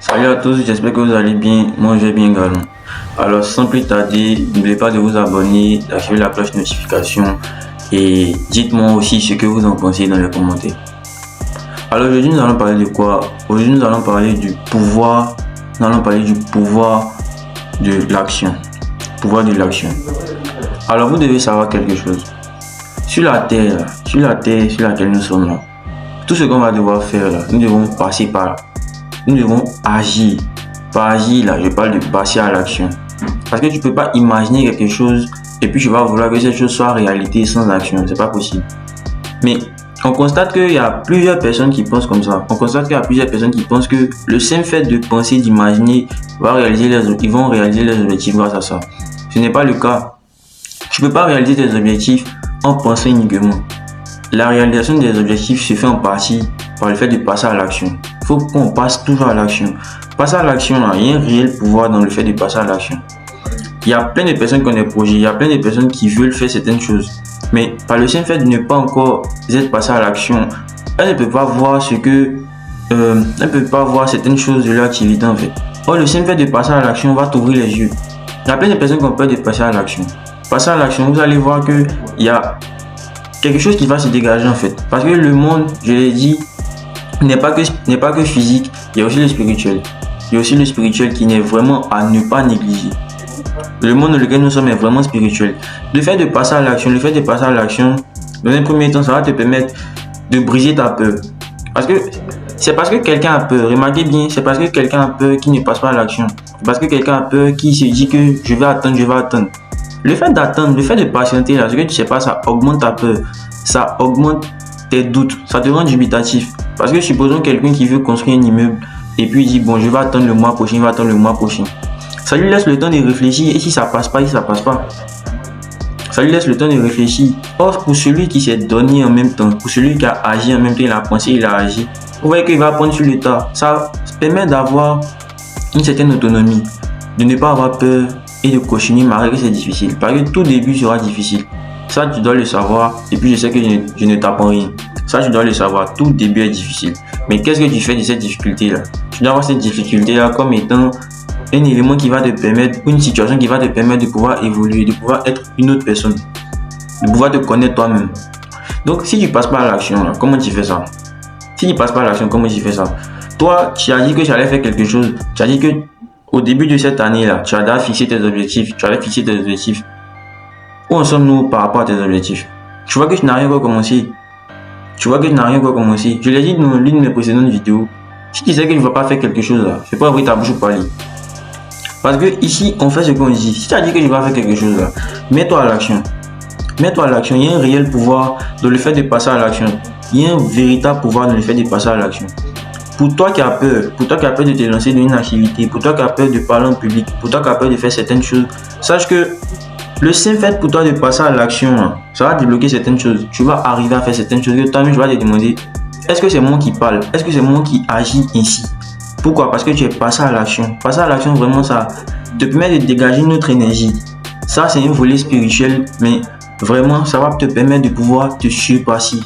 Salut à tous, j'espère que vous allez bien. Moi, je vais bien également. Alors, sans plus tarder, n'oubliez pas de vous abonner, d'activer la cloche de notification et dites-moi aussi ce que vous en pensez dans les commentaires. Alors, aujourd'hui, nous allons parler de quoi? Aujourd'hui, nous allons parler du pouvoir. Nous allons parler du pouvoir de l'action. Pouvoir de l'action. Alors, vous devez savoir quelque chose. Sur la terre sur laquelle nous sommes là, tout ce qu'on va devoir faire là, nous devons passer par là. Nous devons agir. Par agir là, je parle de passer à l'action. Parce que tu peux pas imaginer quelque chose et puis tu vas vouloir que cette chose soit réalité sans action. C'est pas possible. Mais on constate qu'il y a plusieurs personnes qui pensent comme ça. On constate qu'il y a plusieurs personnes qui pensent que le simple fait de penser, d'imaginer, ils vont réaliser leurs objectifs grâce à ça. Ce n'est pas le cas. Tu peux pas réaliser tes objectifs en pensant uniquement. La réalisation des objectifs se fait en partie par le fait de passer à l'action. Il faut qu'on passe toujours à l'action. Passer à l'action, il y a un réel pouvoir dans le fait de passer à l'action. Il y a plein de personnes qui ont des projets, il y a plein de personnes qui veulent faire certaines choses. Mais par le simple fait de ne pas encore être passé à l'action, elles ne peuvent pas voir certaines choses de leur activité en fait. Or, le simple fait de passer à l'action va t'ouvrir les yeux. Il y a plein de personnes qui ont peur de passer à l'action. Passer à l'action, vous allez voir qu'il y a quelque chose qui va se dégager en fait. Parce que le monde, je l'ai dit, n'est pas que physique, il y a aussi le spirituel. Il y a aussi le spirituel qui n'est vraiment à ne pas négliger. Le monde dans lequel nous sommes est vraiment spirituel. Le fait de passer à l'action, dans un premier temps, ça va te permettre de briser ta peur. Parce que c'est parce que quelqu'un a peur, remarquez bien, c'est parce que quelqu'un a peur qui ne passe pas à l'action. C'est parce que quelqu'un a peur qui se dit que je vais attendre. Le fait d'attendre, le fait de patienter, là, ce que tu sais pas, ça augmente ta peur, ça augmente tes doutes, ça te rend dubitatif. Parce que supposons quelqu'un qui veut construire un immeuble et puis il dit bon, je vais attendre le mois prochain, Ça lui laisse le temps de réfléchir et si ça passe pas, Ça lui laisse le temps de réfléchir. Or, pour celui qui s'est donné en même temps, pour celui qui a agi en même temps, il a pensé, il a agi, vous voyez qu'il va prendre sur le tas. Ça permet d'avoir une certaine autonomie, de ne pas avoir peur et de continuer malgré que c'est difficile. Parce que tout début sera difficile. Ça, tu dois le savoir. Et puis, je sais que je ne t'apprends rien. Ça, tu dois le savoir. Tout début est difficile. Mais qu'est-ce que tu fais de cette difficulté-là? Tu dois avoir cette difficulté-là comme étant un élément qui va te permettre, une situation qui va te permettre de pouvoir évoluer, de pouvoir être une autre personne, de pouvoir te connaître toi-même. Donc, si tu passes pas à l'action, comment tu fais ça? Toi, tu as dit que tu allais faire quelque chose. Tu as dit que au début de cette année-là, tu avais fixé tes objectifs. Où en sommes-nous par rapport à tes objectifs? Tu vois que tu n'as rien encore commencé. Je l'ai dit dans l'une de mes précédentes vidéos. Si tu sais que tu ne vas pas faire quelque chose là, c'est pas ouvrir ta bouche pour parler. Parce que ici, on fait ce qu'on dit. Si tu as dit que tu vas faire quelque chose là, mets-toi à l'action. Il y a un réel pouvoir dans le fait de passer à l'action. Il y a un véritable pouvoir dans le fait de passer à l'action. Pour toi qui as peur, de te lancer dans une activité, pour toi qui as peur de parler en public, pour toi qui as peur de faire certaines choses, sache que le simple fait pour toi de passer à l'action, ça va débloquer certaines choses. Tu vas arriver à faire certaines choses que toi-même tu vas te demander, est-ce que c'est moi qui parle? Est-ce que c'est moi qui agis ainsi? Pourquoi? Parce que tu es passé à l'action. Passer à l'action, vraiment, ça te permet de dégager une autre énergie. Ça, c'est un volet spirituel, mais vraiment, ça va te permettre de pouvoir te surpasser.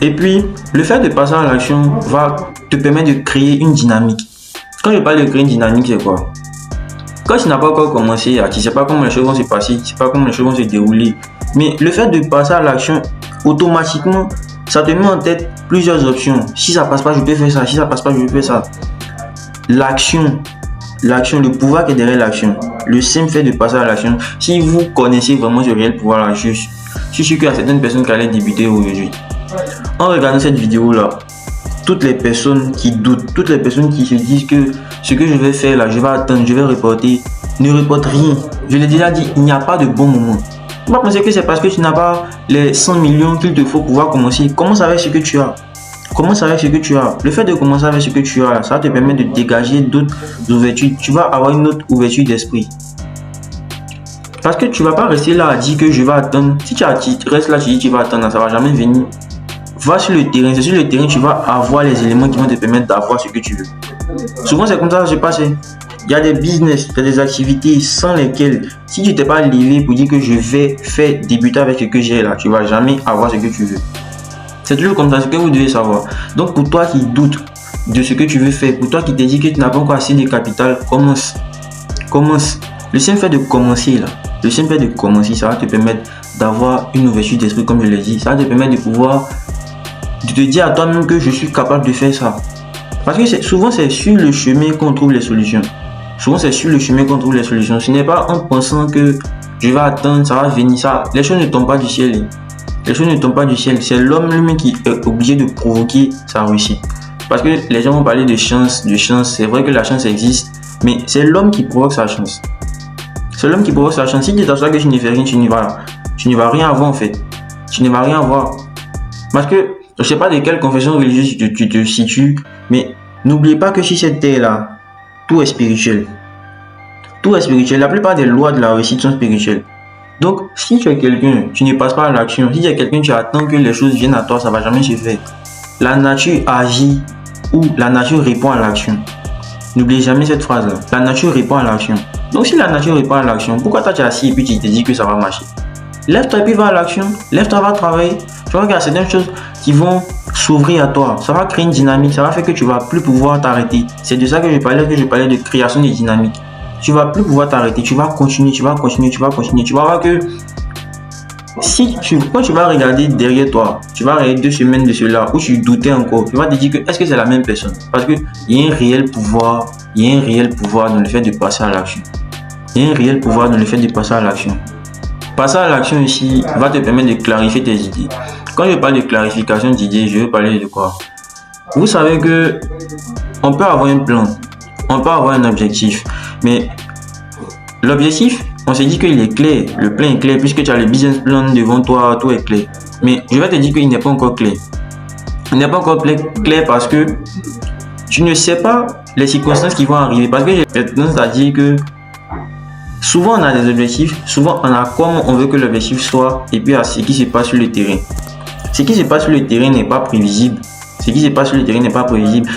Et puis, le fait de passer à l'action va te permettre de créer une dynamique. Quand je parle de créer une dynamique, c'est quoi? Quand tu n'as pas encore commencé, tu ne sais pas comment les choses vont se passer, tu ne sais pas comment les choses vont se dérouler. Mais le fait de passer à l'action, automatiquement, ça te met en tête plusieurs options. Si ça passe pas, je peux faire ça. Si ça passe pas, je peux faire ça. L'action, le pouvoir qui est derrière l'action, le simple fait de passer à l'action. Si vous connaissez vraiment ce réel pouvoir-là, je suis sûr qu'il y a certaines personnes qui allaient débuter aujourd'hui. En regardant cette vidéo-là, toutes les personnes qui doutent, toutes les personnes qui se disent que ce que je vais faire là, je vais attendre, je vais reporter, ne reporte rien. Je l'ai déjà dit, il n'y a pas de bon moment. Tu ne vas pas penser que c'est parce que tu n'as pas les 100 millions qu'il te faut pouvoir commencer. Commence avec ce que tu as. Le fait de commencer avec ce que tu as là, ça va te permettre de dégager d'autres ouvertures. Tu vas avoir une autre ouverture d'esprit. Parce que tu ne vas pas rester là à dire que je vais attendre. Si tu restes là, tu dis que tu vas attendre, ça ne va jamais venir. Va sur le terrain. C'est sur le terrain que tu vas avoir les éléments qui vont te permettre d'avoir ce que tu veux. Souvent, c'est comme ça que ça se passe. Il y a des business, il y a des activités sans lesquelles, si tu t'es pas levé pour dire que je vais faire débuter avec ce que j'ai là, tu vas jamais avoir ce que tu veux. C'est toujours comme ça, ce que vous devez savoir. Donc pour toi qui doutes de ce que tu veux faire, pour toi qui te dis que tu n'as pas encore assez de capital, commence. Le simple fait de commencer là, le simple fait de commencer, ça va te permettre d'avoir une ouverture d'esprit, comme je l'ai dit. Ça va te permettre de pouvoir de te dire à toi-même que je suis capable de faire ça. Parce que souvent c'est sur le chemin qu'on trouve les solutions. Souvent c'est sur le chemin qu'on trouve les solutions. Ce n'est pas en pensant que je vais attendre, ça va venir, ça. Les choses ne tombent pas du ciel. Les choses ne tombent pas du ciel. C'est l'homme lui-même qui est obligé de provoquer sa réussite. Parce que les gens vont parler de chance. C'est vrai que la chance existe, mais c'est l'homme qui provoque sa chance. C'est l'homme qui provoque sa chance. Si tu t'assois que tu ne fais rien, tu n'y vas rien avoir en fait. Tu ne vas rien avoir. Parce que je ne sais pas de quelle confession religieuse tu te situes, mais n'oublie pas que sur cette terre-là, tout est spirituel. Tout est spirituel. La plupart des lois de la réussite sont spirituelles. Donc, si tu es quelqu'un, tu ne passes pas à l'action. Si tu es quelqu'un, tu attends que les choses viennent à toi, ça ne va jamais se faire. La nature agit ou la nature répond à l'action. N'oublie jamais cette phrase-là. La nature répond à l'action. Donc, si la nature répond à l'action, pourquoi toi tu es assis et puis tu te dis que ça va marcher? Lève-toi et puis va à l'action. Lève-toi, va travailler. Tu vois qu'il y a certaines choses qui vont s'ouvrir à toi. Ça va créer une dynamique. Ça va faire que tu ne vas plus pouvoir t'arrêter. C'est de ça que je parlais de création de dynamique. Tu ne vas plus pouvoir t'arrêter. Tu vas continuer. Tu vas voir que quand tu vas regarder derrière toi, tu vas regarder 2 semaines de cela où tu doutais encore, tu vas te dire que est-ce que c'est la même personne? Parce qu'il y a un réel pouvoir, dans le fait de passer à l'action. Passer à l'action ici va te permettre de clarifier tes idées. Quand je parle de clarification d'idées, je veux parler de quoi? Vous savez que on peut avoir un plan, on peut avoir un objectif, mais l'objectif, on s'est dit qu'il est clair, le plan est clair puisque tu as le business plan devant toi, tout est clair. Mais je vais te dire qu'il n'est pas encore clair. Il n'est pas encore clair parce que tu ne sais pas les circonstances qui vont arriver. Parce que j'ai tendance à dire que souvent on a des objectifs, souvent on a comme on veut que l'objectif soit, et puis à ce qui se passe sur le terrain. Ce qui se passe sur le terrain n'est pas prévisible.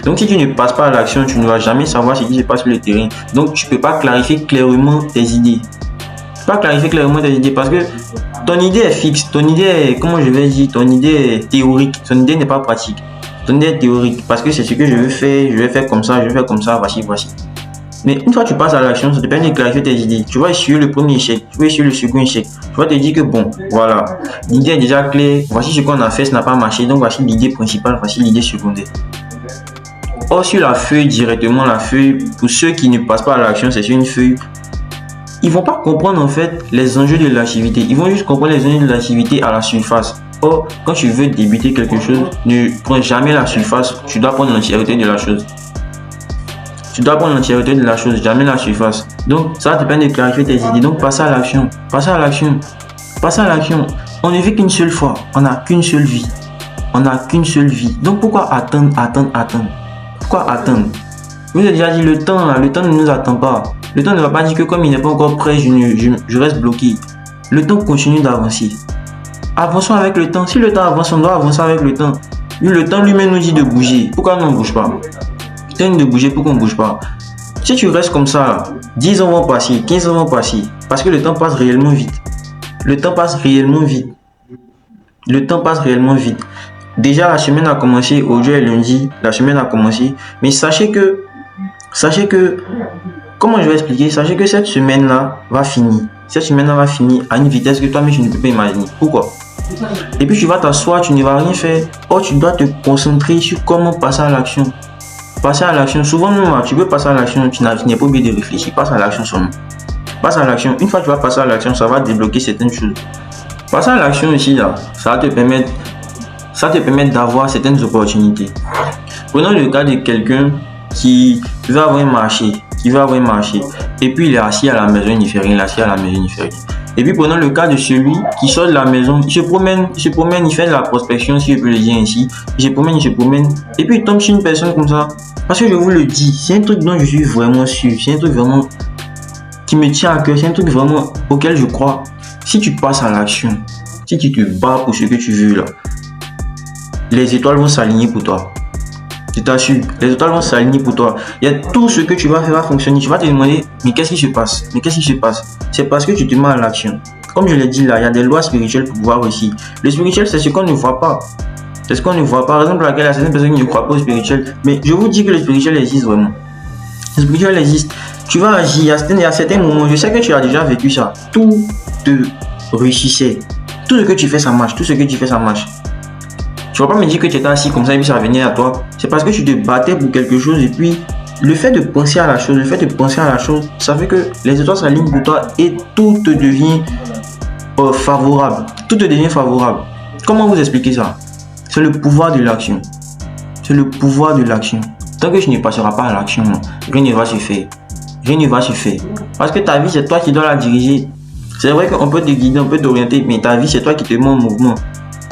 Donc si tu ne passes pas à l'action, tu ne vas jamais savoir ce qui se passe sur le terrain. Donc tu ne peux pas clarifier clairement tes idées. Parce que ton idée est fixe, ton idée est théorique, ton idée n'est pas pratique. Ton idée est théorique parce que c'est ce que je vais faire comme ça, voici. Mais une fois que tu passes à l'action, ça te permet de clarifier tes idées. Tu vas essuyer le premier échec, tu vas essuyer le second échec. Tu vas te dire que bon, voilà, l'idée est déjà claire, voici ce qu'on a fait, ça n'a pas marché, donc voici l'idée principale, voici l'idée secondaire. Or, sur la feuille, directement, pour ceux qui ne passent pas à l'action, c'est sur une feuille. Ils vont pas comprendre en fait les enjeux de l'activité. Ils vont juste comprendre les enjeux de l'activité à la surface. Or, quand tu veux débuter quelque chose, ne prends jamais la surface. Tu dois prendre l'entièreté de la chose. Jamais la surface. Donc, ça va te permettre de clarifier tes idées. Donc, passe à l'action. On ne vit qu'une seule fois. On n'a qu'une seule vie. Donc, pourquoi attendre? Pourquoi attendre? Je vous ai déjà dit, le temps ne nous attend pas. Le temps ne va pas dire que comme il n'est pas encore prêt, je reste bloqué. Le temps continue d'avancer. Avançons avec le temps. Si le temps avance, on doit avancer avec le temps. Le temps lui-même nous dit de bouger. Pourquoi nous ne bouge pas? Le temps de bouger, pourquoi on ne bouge pas? Si tu restes comme ça, 10 ans vont passer, 15 ans vont passer. Parce que le temps passe réellement vite. Déjà, la semaine a commencé. Aujourd'hui est lundi. La semaine a commencé. Mais sachez que, comment je vais expliquer? Sachez que cette semaine-là va finir. À une vitesse que toi-même tu ne peux pas imaginer. Pourquoi? Et puis tu vas t'asseoir, tu ne vas rien faire. Or, tu dois te concentrer sur comment passer à l'action. Souvent, tu veux passer à l'action, tu n'es pas obligé de réfléchir. Passe à l'action seulement. Une fois que tu vas passer à l'action, ça va débloquer certaines choses. Passer à l'action ici, là, ça va te permettre d'avoir certaines opportunités. Prenons le cas de quelqu'un qui veut avoir un marché, et puis il est assis à la maison, il ne fait rien, Et puis prenons le cas de celui qui sort de la maison, il se promène, il fait de la prospection, si je peux le dire ainsi, il se promène, et puis il tombe sur une personne comme ça. Parce que je vous le dis, c'est un truc dont je suis vraiment sûr, c'est un truc vraiment qui me tient à cœur, c'est un truc vraiment auquel je crois. Si tu passes à l'action, si tu te bats pour ce que tu veux là, les étoiles vont s'aligner pour toi. Je t'assure, les étoiles vont s'aligner pour toi. Il y a tout ce que tu vas faire va fonctionner. Tu vas te demander, mais qu'est-ce qui se passe? C'est parce que tu te mets à l'action. Comme je l'ai dit là, il y a des lois spirituelles pour pouvoir réussir. Le spirituel, c'est ce qu'on ne voit pas. C'est ce qu'on ne voit. Par exemple, il y a certaines personnes qui ne croient pas au spirituel. Mais je vous dis que le spirituel existe vraiment. Le spirituel existe. Tu vas agir. Il y a certains moments, je sais que tu as déjà vécu ça. Tout te réussissait. Tout ce que tu fais, ça marche. Tout ce que tu fais, ça marche. Tu ne vas pas me dire que tu étais assis comme ça et puis ça venait à toi. C'est parce que tu te battais pour quelque chose et puis le fait de penser à la chose, ça fait que les étoiles s'alignent pour toi et tout te devient favorable. Tout te devient favorable. Comment vous expliquer ça? C'est le pouvoir de l'action. C'est le pouvoir de l'action. Tant que tu ne passeras pas à l'action, rien ne va se faire. Rien ne va se faire. Parce que ta vie, c'est toi qui dois la diriger. C'est vrai qu'on peut te guider, on peut t'orienter, mais ta vie, c'est toi qui te mets en mouvement.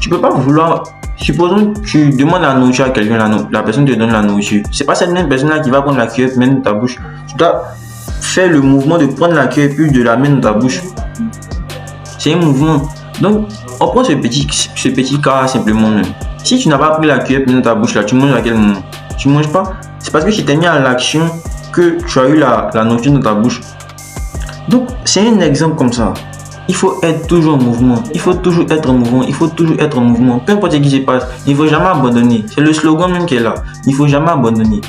Tu peux pas vouloir... Supposons que tu demandes la nourriture à quelqu'un, la personne te donne la nourriture. C'est pas cette même personne-là qui va prendre la cuillère et mettre dans ta bouche. Tu dois faire le mouvement de prendre la cuillère et puis de la mettre dans ta bouche. C'est un mouvement. Donc, on prend ce petit cas simplement. Si tu n'as pas pris la cuillère dans ta bouche, là, tu manges à quel moment? Tu manges pas. C'est parce que tu t'es mis à l'action que tu as eu la nourriture dans ta bouche. Donc, c'est un exemple comme ça. Il faut être toujours en mouvement. Il faut toujours être en mouvement. Il faut toujours être en mouvement. Peu importe ce qui se passe, il ne faut jamais abandonner. C'est le slogan même qui est là. Il ne faut jamais abandonner.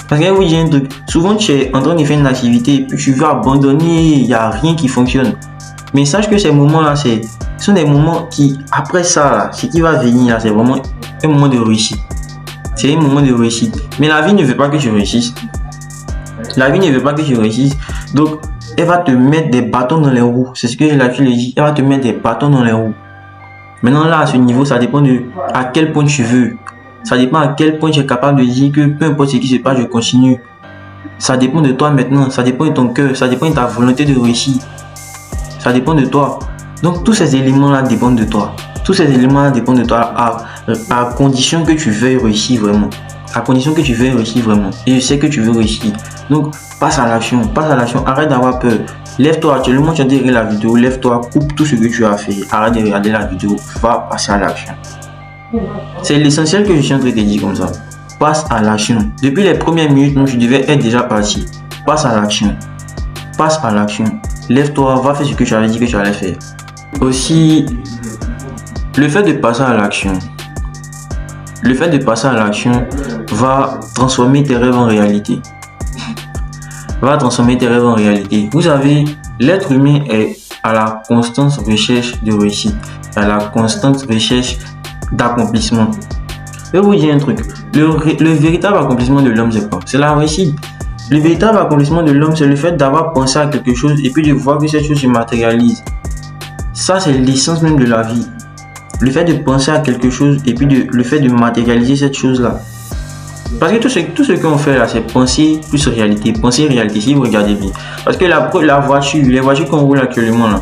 Parce que vous dis un truc. Souvent, tu es en train de faire une activité et puis tu veux abandonner. Il n'y a rien qui fonctionne. Mais sache que ces moments-là, ce sont des moments qui, après ça, là, ce qui va venir, c'est vraiment un moment de réussite. C'est un moment de réussite. Mais la vie ne veut pas que tu réussisses. La vie ne veut pas que tu réussisses. Donc, elle va te mettre des bâtons dans les roues. C'est ce que je l'ai dit. Elle va te mettre des bâtons dans les roues. Maintenant, là, à ce niveau, ça dépend de à quel point tu veux. Ça dépend à quel point tu es capable de dire que peu importe ce qui se passe, je continue. Ça dépend de toi maintenant. Ça dépend de ton cœur. Ça dépend de ta volonté de réussir. Ça dépend de toi. Donc, tous ces éléments-là dépendent de toi. Tous ces éléments-là dépendent de toi à condition que tu veuilles réussir vraiment. À condition que tu veuilles réussir vraiment. Et je sais que tu veux réussir. Donc, passe à l'action. Passe à l'action. Arrête d'avoir peur. Lève-toi. Actuellement, tu as dit la vidéo. Lève-toi. Coupe tout ce que tu as fait. Arrête de regarder la vidéo. Va passer à l'action. C'est l'essentiel que je suis en train de te dire comme ça. Passe à l'action. Depuis les premières minutes, tu devais être déjà parti. Passe à l'action. Passe à l'action. Lève-toi. Va faire ce que tu avais dit que tu allais faire. Aussi, le fait de passer à l'action. Le fait de passer à l'action va transformer tes rêves en réalité. Va transformer tes rêves en réalité. Vous savez, l'être humain est à la constante recherche de réussite, à la constante recherche d'accomplissement. Je vais vous dire un truc. Le véritable accomplissement de l'homme, c'est quoi? C'est la réussite. Le véritable accomplissement de l'homme, c'est le fait d'avoir pensé à quelque chose et puis de voir que cette chose se matérialise. Ça, c'est l'essence même de la vie. Le fait de penser à quelque chose et puis le fait de matérialiser cette chose-là. Parce que tout ce qu'on fait là, c'est penser plus réalité. Penser réalité, si vous regardez bien. Parce que les voitures qu'on roule actuellement là,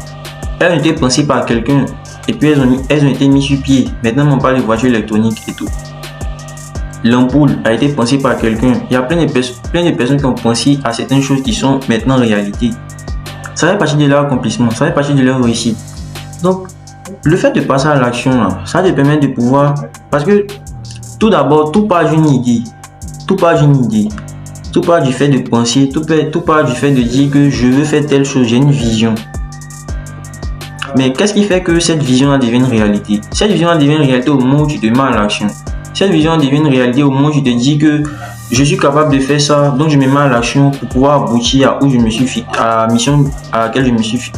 elles ont été pensées par quelqu'un et puis elles ont été mises sur pied. Maintenant, on parle de voitures électroniques et tout. L'ampoule a été pensée par quelqu'un. Il y a plein de personnes qui ont pensé à certaines choses qui sont maintenant réalité. Ça fait partie de leur accomplissement, ça fait partie de leur réussite. Donc, le fait de passer à l'action, ça te permet de pouvoir... Parce que, tout d'abord, tout part d'une idée. Tout part d'une idée. Tout part du fait de penser, tout part du fait de dire que je veux faire telle chose, j'ai une vision. Mais qu'est-ce qui fait que cette vision-là devienne réalité? Cette vision-là devient réalité au moment où tu te mets à l'action. Cette vision devient réalité au moment où tu te dis que je suis capable de faire ça, donc je me mets à l'action pour pouvoir aboutir à la mission à laquelle je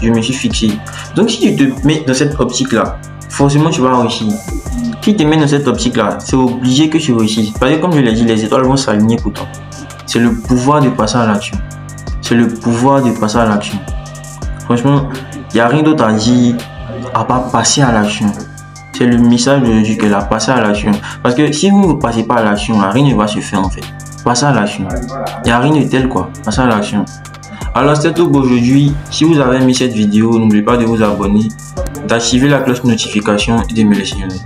me suis fixé. Donc si tu te mets dans cette optique-là, forcément tu vas réussir. Si tu te mets dans cette optique-là, c'est obligé que tu réussisses. Parce que comme je l'ai dit, les étoiles vont s'aligner pour toi. C'est le pouvoir de passer à l'action. C'est le pouvoir de passer à l'action. Franchement, il n'y a rien d'autre à dire à part passer à l'action. C'est le message d'aujourd'hui que la passer à l'action. Parce que si vous ne passez pas à l'action, rien ne va se faire en fait. Passez à l'action. Il n'y a rien de tel quoi. Passez à l'action. Alors c'est tout pour aujourd'hui. Si vous avez aimé cette vidéo, n'oubliez pas de vous abonner, d'activer la cloche de notification et de me laisser un like.